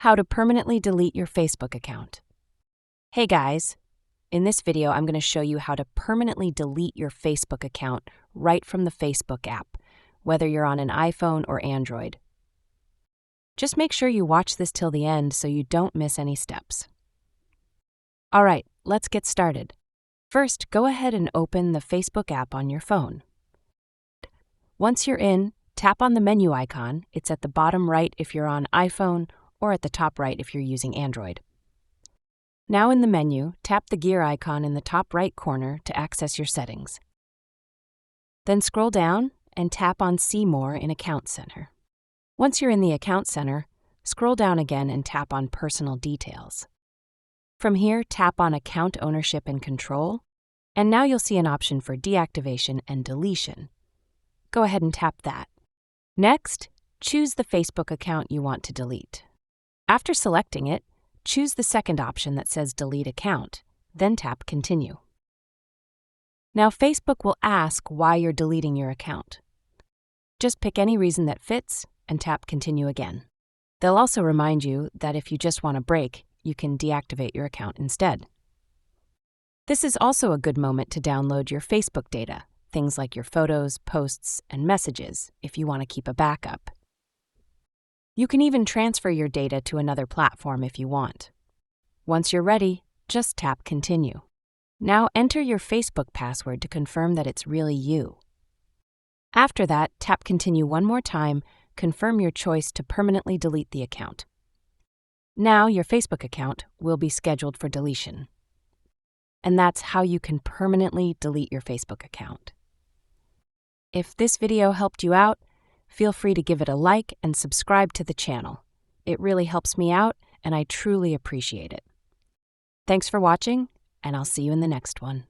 How to permanently delete your Facebook account. Hey guys, in this video I'm going to show you how to permanently delete your Facebook account right from the Facebook app, whether you're on an iPhone or Android. Just make sure you watch this till the end so you don't miss any steps. Alright, let's get started. First, go ahead and open the Facebook app on your phone. Once you're in, tap on the menu icon. It's at the bottom right if you're on iPhone or at the top right if you're using Android. Now in the menu, tap the gear icon in the top right corner to access your settings. Then scroll down and tap on See More in Account Center. Once you're in the Account Center, scroll down again and tap on Personal Details. From here, tap on Account Ownership and Control, and now you'll see an option for deactivation and deletion. Go ahead and tap that. Next, choose the Facebook account you want to delete. After selecting it, choose the second option that says Delete Account, then tap Continue. Now Facebook will ask why you're deleting your account. Just pick any reason that fits and tap Continue again. They'll also remind you that if you just want a break, you can deactivate your account instead. This is also a good moment to download your Facebook data, things like your photos, posts, and messages, if you want to keep a backup. You can even transfer your data to another platform if you want. Once you're ready, just tap Continue. Now enter your Facebook password to confirm that it's really you. After that, tap Continue one more time, confirm your choice to permanently delete the account. Now your Facebook account will be scheduled for deletion. And that's how you can permanently delete your Facebook account. If this video helped you out, feel free to give it a like and subscribe to the channel. It really helps me out, and I truly appreciate it. Thanks for watching, and I'll see you in the next one.